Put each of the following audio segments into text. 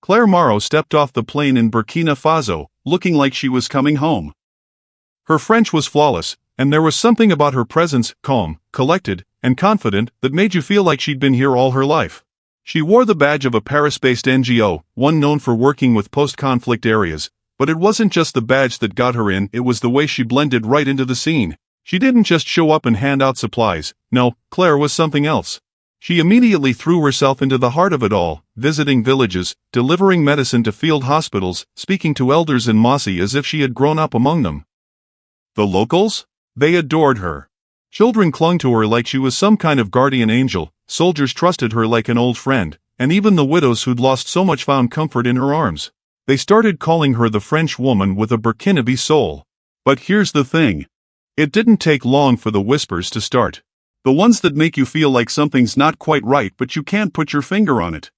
Claire Morrow stepped off the plane in Burkina Faso, looking like she was coming home. Her French was flawless, and there was something about her presence, calm, collected, and confident, that made you feel like she'd been here all her life. She wore the badge of a Paris-based NGO, one known for working with post-conflict areas, but it wasn't just the badge that got her in, it was the way she blended right into the scene. She didn't just show up and hand out supplies. No, Claire was something else. She immediately threw herself into the heart of it all, visiting villages, delivering medicine to field hospitals, speaking to elders in Mossy as if she had grown up among them. The locals? They adored her. Children clung to her like she was some kind of guardian angel, soldiers trusted her like an old friend, and even the widows who'd lost so much found comfort in her arms. They started calling her the French woman with a Burkinabe soul. But here's the thing. It didn't take long for the whispers to start. The ones that make you feel like something's not quite right but you can't put your finger on it.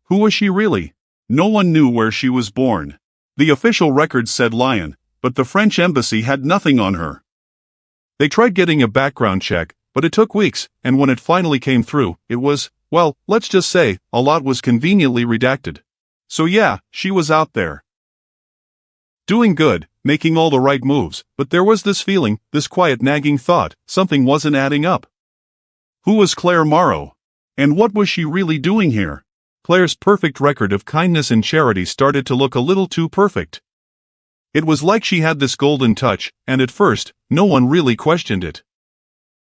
Who was she really? No one knew where she was born. The official records said Lyon, but the French embassy had nothing on her. They tried getting a background check, but it took weeks, and when it finally came through, it was, well, let's just say, a lot was conveniently redacted. So yeah, she was out there. Doing good, making all the right moves, but there was this feeling, this quiet nagging thought, something wasn't adding up. Who was Claire Morrow? And what was she really doing here? Claire's perfect record of kindness and charity started to look a little too perfect. It was like she had this golden touch, and at first, no one really questioned it.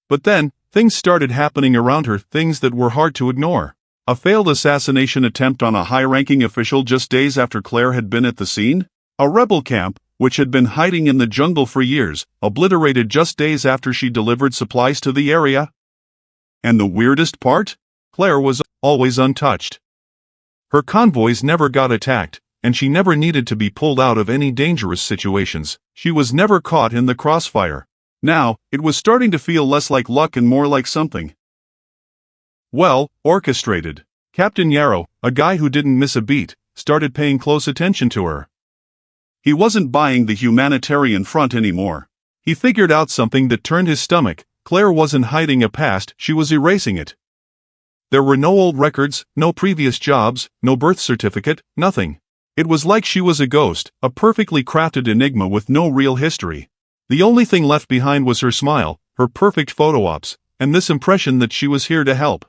But then, things started happening around her, things that were hard to ignore. A failed assassination attempt on a high-ranking official just days after Claire had been at the scene? A rebel camp, which had been hiding in the jungle for years, obliterated just days after she delivered supplies to the area? And the weirdest part? Claire was always untouched. Her convoys never got attacked, and she never needed to be pulled out of any dangerous situations. She was never caught in the crossfire. Now, it was starting to feel less like luck and more like something, well, orchestrated. Captain Yarrow, a guy who didn't miss a beat, started paying close attention to her. He wasn't buying the humanitarian front anymore. He figured out something that turned his stomach. Claire wasn't hiding a past, she was erasing it. There were no old records, no previous jobs, no birth certificate, nothing. It was like she was a ghost, a perfectly crafted enigma with no real history. The only thing left behind was her smile, her perfect photo ops, and this impression that she was here to help.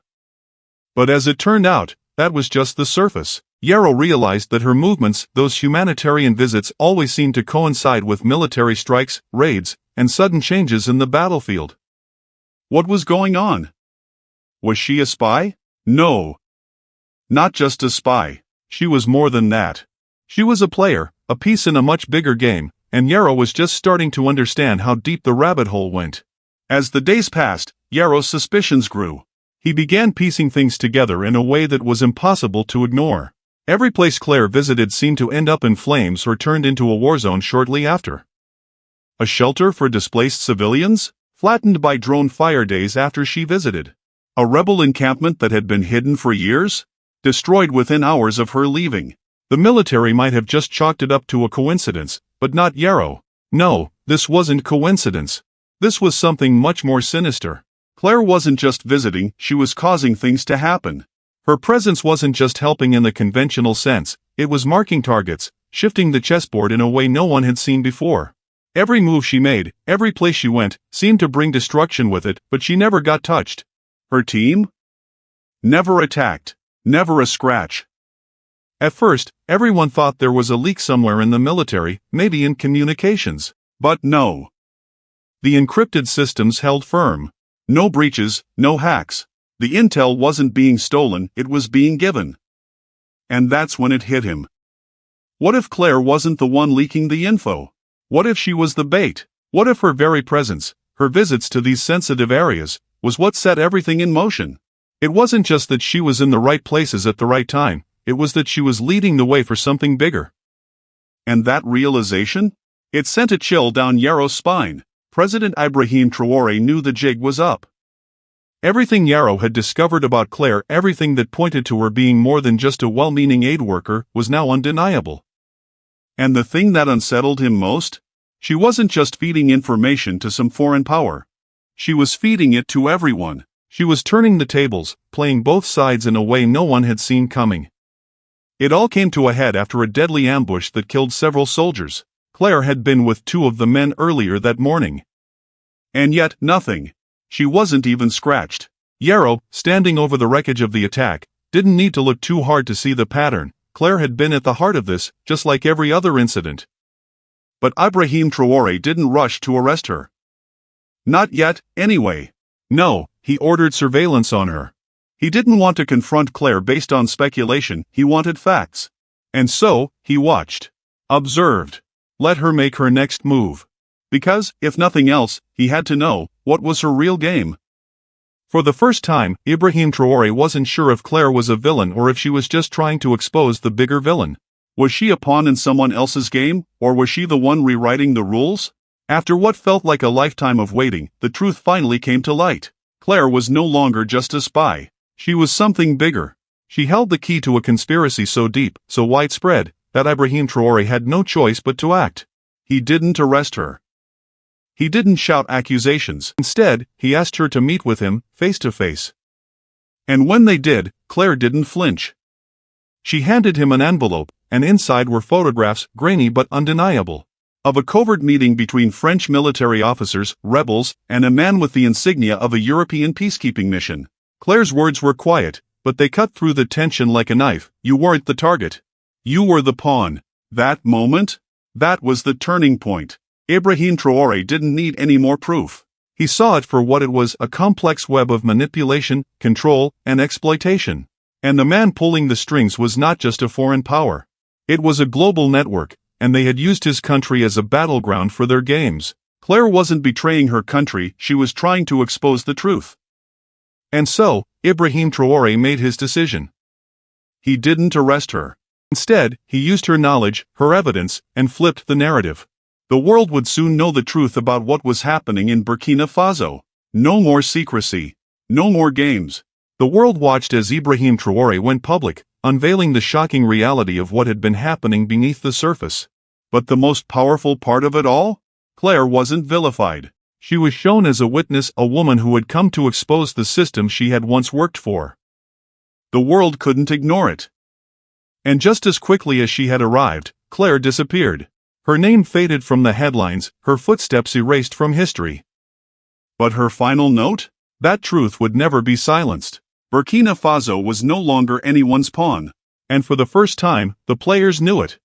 But as it turned out, that was just the surface. Yarrow realized that her movements, those humanitarian visits, always seemed to coincide with military strikes, raids, and sudden changes in the battlefield. What was going on? Was she a spy? No. Not just a spy. She was more than that. She was a player, a piece in a much bigger game, and Yarrow was just starting to understand how deep the rabbit hole went. As the days passed, Yarrow's suspicions grew. He began piecing things together in a way that was impossible to ignore. Every place Claire visited seemed to end up in flames or turned into a war zone shortly after. A shelter for displaced civilians? Flattened by drone fire days after she visited. A rebel encampment that had been hidden for years? Destroyed within hours of her leaving. The military might have just chalked it up to a coincidence, but not Yarrow. No, this wasn't coincidence. This was something much more sinister. Claire wasn't just visiting, she was causing things to happen. Her presence wasn't just helping in the conventional sense, it was marking targets, shifting the chessboard in a way no one had seen before. Every move she made, every place she went, seemed to bring destruction with it, but she never got touched. Her team? Never attacked. Never a scratch. At first, everyone thought there was a leak somewhere in the military, maybe in communications. But no. The encrypted systems held firm. No breaches, no hacks. The intel wasn't being stolen, it was being given. And that's when it hit him. What if Claire wasn't the one leaking the info? What if she was the bait? What if her very presence, her visits to these sensitive areas, was what set everything in motion? It wasn't just that she was in the right places at the right time, it was that she was leading the way for something bigger. And that realization? It sent a chill down Yarrow's spine. President Ibrahim Traoré knew the jig was up. Everything Yarrow had discovered about Claire, everything that pointed to her being more than just a well-meaning aid worker, was now undeniable. And the thing that unsettled him most? She wasn't just feeding information to some foreign power. She was feeding it to everyone. She was turning the tables, playing both sides in a way no one had seen coming. It all came to a head after a deadly ambush that killed several soldiers. Claire had been with two of the men earlier that morning. And yet, nothing. She wasn't even scratched. Yarrow, standing over the wreckage of the attack, didn't need to look too hard to see the pattern. Claire had been at the heart of this, just like every other incident. But Ibrahim Traore didn't rush to arrest her. Not yet, anyway. No, he ordered surveillance on her. He didn't want to confront Claire based on speculation, he wanted facts. And so, he watched. Observed. Let her make her next move. Because, if nothing else, he had to know, what was her real game? For the first time, Ibrahim Traore wasn't sure if Claire was a villain or if she was just trying to expose the bigger villain. Was she a pawn in someone else's game, or was she the one rewriting the rules? After what felt like a lifetime of waiting, the truth finally came to light. Claire was no longer just a spy. She was something bigger. She held the key to a conspiracy so deep, so widespread, that Ibrahim Traore had no choice but to act. He didn't arrest her. He didn't shout accusations. Instead, he asked her to meet with him, face to face. And when they did, Claire didn't flinch. She handed him an envelope, and inside were photographs, grainy but undeniable, of a covert meeting between French military officers, rebels, and a man with the insignia of a European peacekeeping mission. Claire's words were quiet, but they cut through the tension like a knife. You weren't the target. You were the pawn. That moment? That was the turning point. Ibrahim Traore didn't need any more proof. He saw it for what it was, a complex web of manipulation, control, and exploitation. And the man pulling the strings was not just a foreign power. It was a global network, and they had used his country as a battleground for their games. Claire wasn't betraying her country, she was trying to expose the truth. And so, Ibrahim Traore made his decision. He didn't arrest her. Instead, he used her knowledge, her evidence, and flipped the narrative. The world would soon know the truth about what was happening in Burkina Faso. No more secrecy. No more games. The world watched as Ibrahim Traore went public, unveiling the shocking reality of what had been happening beneath the surface. But the most powerful part of it all? Claire wasn't vilified. She was shown as a witness, a woman who had come to expose the system she had once worked for. The world couldn't ignore it. And just as quickly as she had arrived, Claire disappeared. Her name faded from the headlines, her footsteps erased from history. But her final note? That truth would never be silenced. Burkina Faso was no longer anyone's pawn. And for the first time, the players knew it.